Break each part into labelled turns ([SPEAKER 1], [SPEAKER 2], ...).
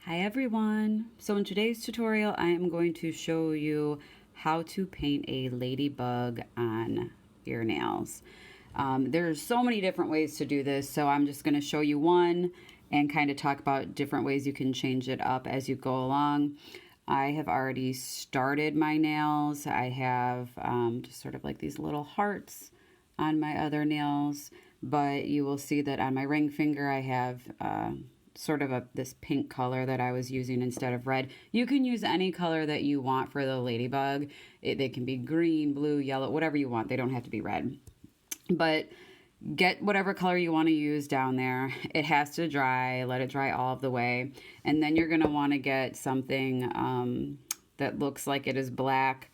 [SPEAKER 1] Hi everyone! So in today's tutorial I am going to show you how to paint a ladybug on your nails. There's so many different ways to do this, so I'm just going to show you one and kind of talk about different ways you can change it up as you go along. I have already started my nails. I have just sort of like these little hearts on my other nails, but you will see that on my ring finger I have sort of this pink color that I was using instead of red. You can use any color that you want for the ladybug. They can be green, blue, yellow, whatever you want. They don't have to be red. But get whatever color you want to use down there. It has to dry. Let it dry all of the way. And then you're going to want to get something that looks like it is black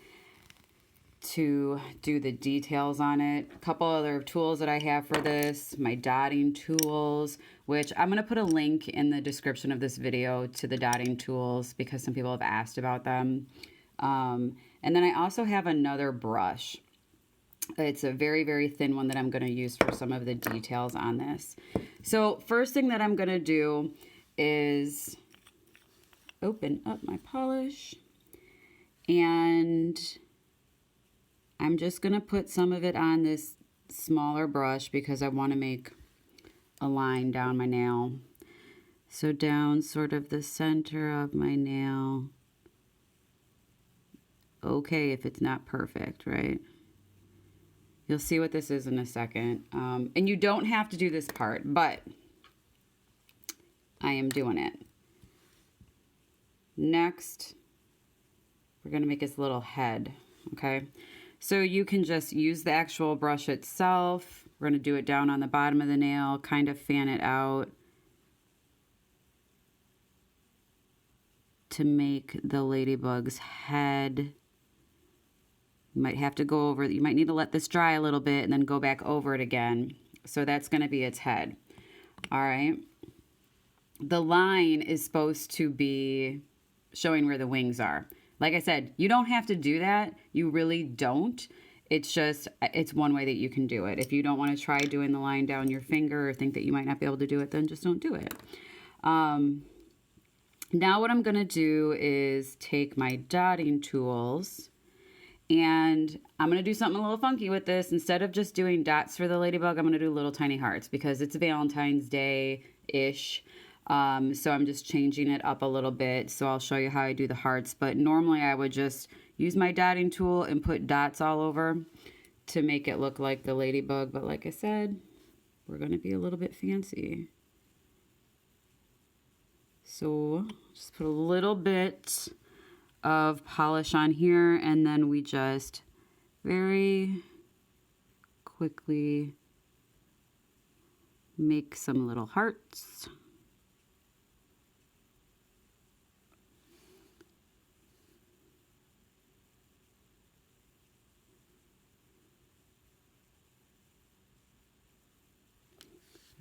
[SPEAKER 1] to do the details on it. A couple other tools that I have for this, my dotting tools, which I'm going to put a link in the description of this video to the dotting tools because some people have asked about them. And then I also have another brush. It's a very, very thin one that I'm going to use for some of the details on this. So first thing that I'm going to do is open up my polish, and I'm just going to put some of it on this smaller brush because I want to make a line down my nail. So down sort of the center of my nail. Okay, if it's not perfect, right? You'll see what this is in a second. And you don't have to do this part, but I am doing it. Next, we're going to make this little head, okay? So you can just use the actual brush itself. We're going to do it down on the bottom of the nail, kind of fan it out to make the ladybug's head. You might have to go over, you might need to let this dry a little bit and then go back over it again. So that's going to be its head. All right. The line is supposed to be showing where the wings are. Like I said, you don't have to do that. You really don't. It's just, it's one way that you can do it. If you don't want to try doing the line down your finger or think that you might not be able to do it, then just don't do it. Now what I'm going to do is take my dotting tools, and I'm going to do something a little funky with this. Instead of just doing dots for the ladybug, I'm going to do little tiny hearts because it's Valentine's Day-ish. So I'm just changing it up a little bit. So I'll show you how I do the hearts. But normally I would just use my dotting tool and put dots all over to make it look like the ladybug. But like I said, we're going to be a little bit fancy. So just put a little bit of polish on here, and then we just very quickly make some little hearts.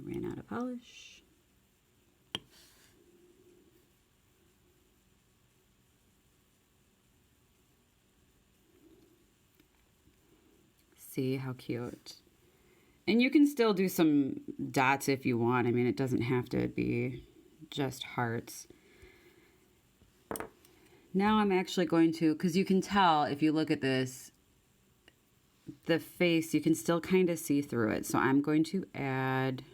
[SPEAKER 1] I ran out of polish. See how cute. And you can still do some dots if you want. I mean, it doesn't have to be just hearts. Now I'm actually going to, because you can tell if you look at this, the face, you can still kind of see through it. So I'm going to add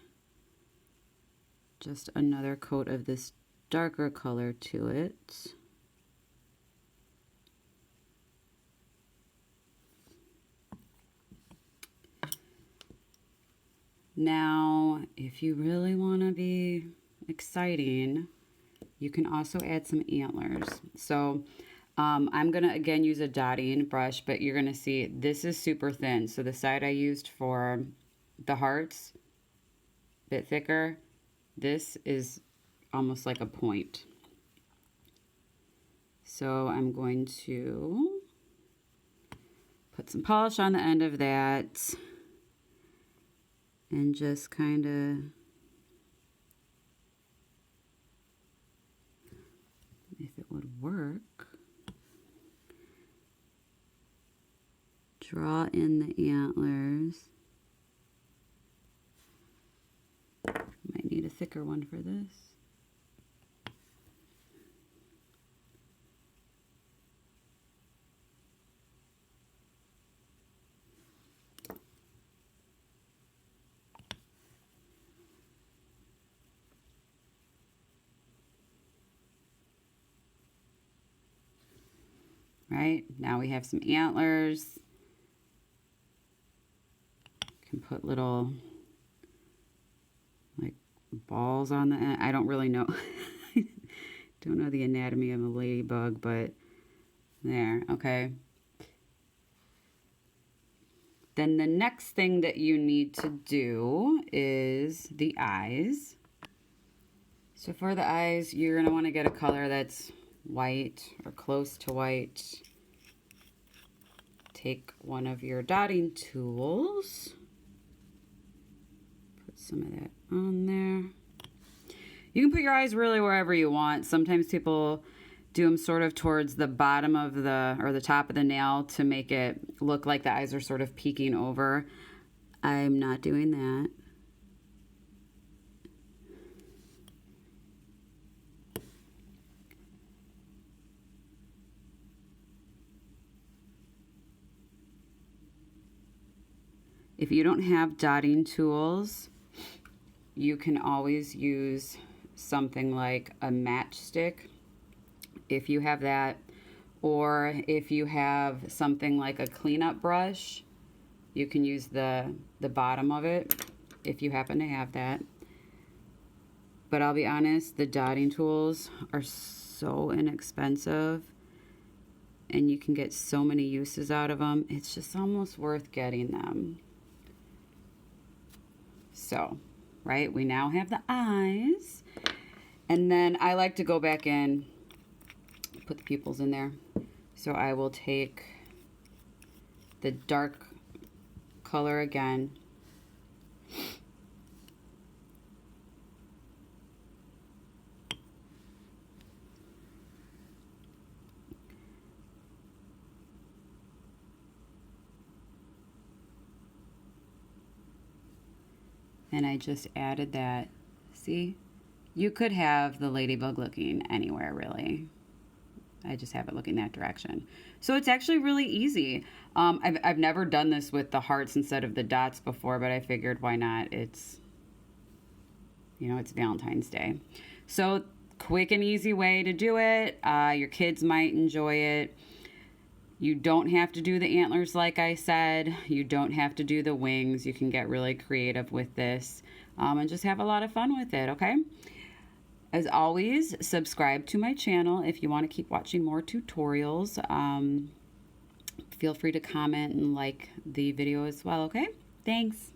[SPEAKER 1] just another coat of this darker color to it. Now, if you really want to be exciting, you can also add some antlers. So I'm going to, again, use a dotting brush, but you're going to see this is super thin. So the side I used for the hearts, a bit thicker. This is almost like a point. So I'm going to put some polish on the end of that and just kind of, if it would work, draw in the antlers. Might need a thicker one for this. right? Now we have some antlers. Can put little like balls on the end. I don't really know. Don't know the anatomy of a ladybug, but there, okay. Then the next thing that you need to do is the eyes. So for the eyes, you're gonna wanna get a color that's white or close to white. Take one of your dotting tools. Put some of that on there. You can put your eyes really wherever you want. Sometimes people do them sort of towards the bottom of the top of the nail to make it look like the eyes are sort of peeking over. I'm not doing that. If you don't have dotting tools, you can always use something like a matchstick if you have that, or if you have something like a cleanup brush, you can use the bottom of it if you happen to have that. But I'll be honest, the dotting tools are so inexpensive and you can get so many uses out of them. It's just almost worth getting them. So, right, we now have the eyes. And then I like to go back in, put the pupils in there. So I will take the dark color again. And I just added that. See? You could have the ladybug looking anywhere, really. I just have it looking that direction. So it's actually really easy. I've never done this with the hearts instead of the dots before, but I figured why not? It's, you know, it's Valentine's Day. So quick and easy way to do it. Your kids might enjoy it. You don't have to do the antlers like I said. You don't have to do the wings. You can get really creative with this and just have a lot of fun with it, okay? As always, subscribe to my channel if you want to keep watching more tutorials. Feel free to comment and like the video as well, okay? Thanks.